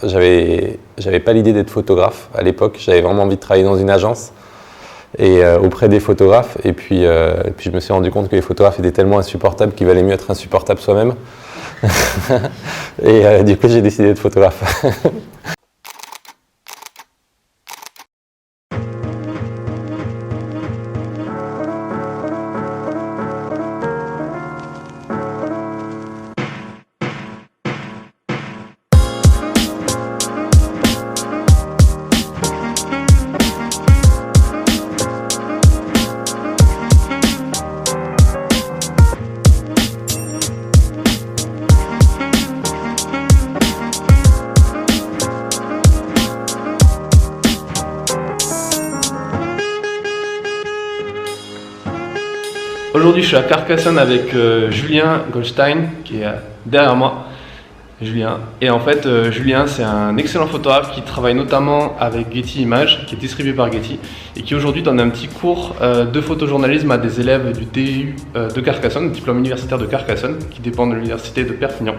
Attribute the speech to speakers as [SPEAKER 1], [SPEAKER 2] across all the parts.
[SPEAKER 1] J'avais pas l'idée d'être photographe à l'époque, j'avais vraiment envie de travailler dans une agence et auprès des photographes. Et puis je me suis rendu compte que les photographes étaient tellement insupportables qu'il valait mieux être insupportable soi-même. Et du coup, j'ai décidé d'être photographe.
[SPEAKER 2] Aujourd'hui, je suis à Carcassonne avec Julien Goldstein qui est derrière moi. Julien. Et en fait, Julien, c'est un excellent photographe qui travaille notamment avec Getty Images, qui est distribué par Getty, et qui aujourd'hui donne un petit cours de photojournalisme à des élèves du DU de Carcassonne, le diplôme universitaire de Carcassonne, qui dépend de l'université de Perpignan,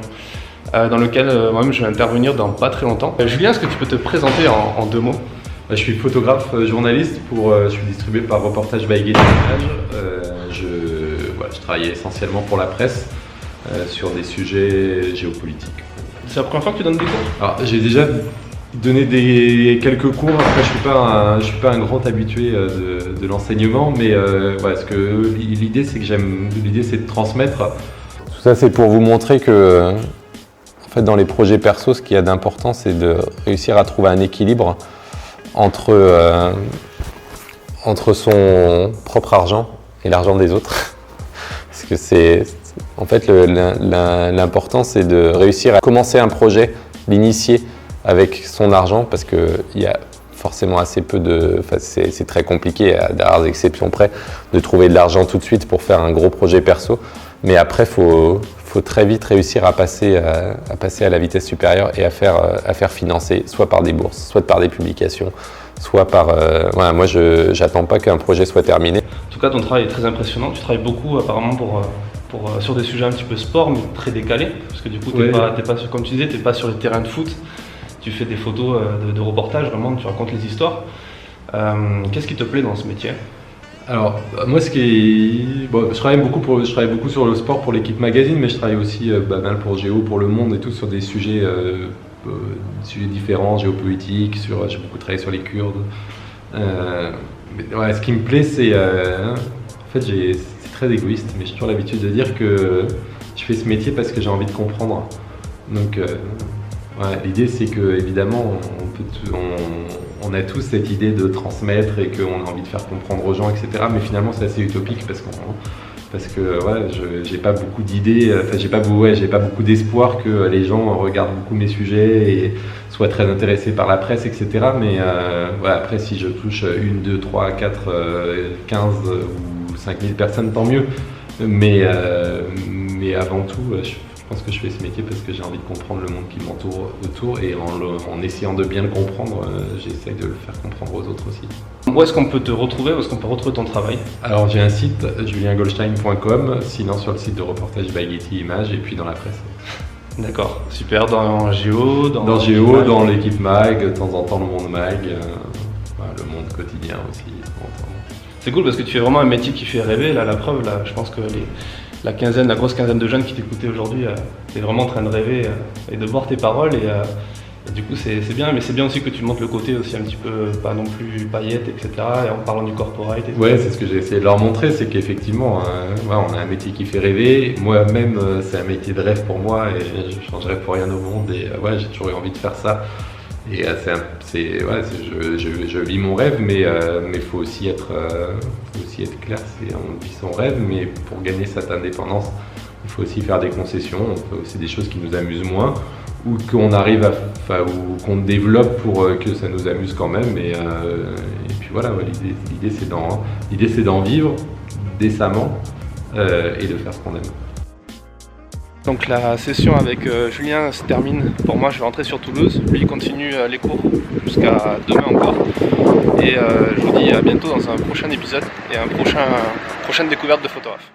[SPEAKER 2] dans lequel moi-même je vais intervenir dans pas très longtemps. Julien, est-ce que tu peux te présenter en deux mots?
[SPEAKER 3] Je suis photographe journaliste, je suis distribué par Reportage by Getty Images. Je travaille essentiellement pour la presse sur des sujets géopolitiques.
[SPEAKER 2] C'est la première fois que tu donnes des cours?
[SPEAKER 3] Alors, j'ai déjà donné quelques cours. Après, je suis pas un grand habitué de l'enseignement, mais l'idée c'est de transmettre.
[SPEAKER 1] Tout ça, c'est pour vous montrer que, en fait, dans les projets perso, ce qu'il y a d'important, c'est de réussir à trouver un équilibre entre son propre argent et l'argent des autres. Parce que en fait, l'important, c'est de réussir à commencer un projet, l'initier avec son argent, parce qu'il y a forcément assez peu c'est très compliqué, à rares exceptions près, de trouver de l'argent tout de suite pour faire un gros projet perso. Mais après, faut très vite réussir à passer à la vitesse supérieure et à faire financer, soit par des bourses, soit par des publications, soit par... moi, j'attends pas qu'un projet soit terminé.
[SPEAKER 2] En tout cas, ton travail est très impressionnant. Tu travailles beaucoup apparemment sur des sujets un petit peu sport, mais très décalés. Parce que du coup, t'es pas, comme tu disais, tu n'es pas sur les terrains de foot. Tu fais des photos de reportage, vraiment, tu racontes les histoires. Qu'est-ce qui te plaît dans ce métier?
[SPEAKER 3] Alors, moi, je travaille beaucoup sur le sport pour l'équipe magazine, mais je travaille aussi mal pour Géo, pour Le Monde et tout, sur des sujets différents, géopolitiques, j'ai beaucoup travaillé sur les Kurdes. Ce qui me plaît, c'est c'est très égoïste, mais j'ai toujours l'habitude de dire que je fais ce métier parce que j'ai envie de comprendre. Donc, l'idée, c'est que évidemment, on a tous cette idée de transmettre et qu'on a envie de faire comprendre aux gens, etc. Mais finalement, c'est assez utopique parce que j'ai pas beaucoup d'idées, j'ai pas beaucoup d'espoir que les gens regardent beaucoup mes sujets et soient très intéressés par la presse, etc. Mais après, si je touche 1, 2, 3, 4, 15 ou 5000 personnes, tant mieux. Mais avant tout, je pense que je fais ce métier parce que j'ai envie de comprendre le monde qui m'entoure autour, et en essayant de bien le comprendre, j'essaye de le faire comprendre aux autres aussi.
[SPEAKER 2] Où est-ce qu'on peut te retrouver? Où est-ce qu'on peut retrouver ton travail?
[SPEAKER 3] Alors, j'ai un site, juliengoldstein.com, sinon sur le site de Reportage by Getty Images et puis dans la presse.
[SPEAKER 2] D'accord, super. Dans Géo,
[SPEAKER 3] dans l'équipe mag, de temps en temps le Monde mag, le Monde quotidien aussi.
[SPEAKER 2] C'est cool parce que tu fais vraiment un métier qui fait rêver. Là, la preuve, là, je pense que la grosse quinzaine de jeunes qui t'écoutaient aujourd'hui, t'es vraiment en train de rêver et de boire tes paroles. Et du coup, c'est bien, mais c'est bien aussi que tu montres le côté aussi un petit peu, pas non plus paillettes, etc. Et en parlant du corporate.
[SPEAKER 3] Ouais, c'est ce que j'ai essayé de leur montrer, c'est qu'effectivement, on a un métier qui fait rêver. Moi-même, c'est un métier de rêve pour moi et je changerais pour rien au monde. Et j'ai toujours eu envie de faire ça. Et je vis mon rêve, mais faut aussi être clair. On vit son rêve, mais pour gagner cette indépendance, il faut aussi faire des concessions. On fait aussi des choses qui nous amusent moins, ou qu'on arrive ou qu'on développe pour que ça nous amuse quand même. Et puis voilà, l'idée c'est d'en vivre décemment et de faire ce qu'on aime.
[SPEAKER 2] Donc la session avec Julien se termine. Pour moi, je vais rentrer sur Toulouse. Lui, il continue les cours jusqu'à demain encore. Et je vous dis à bientôt dans un prochain épisode et prochaine découverte de photographe.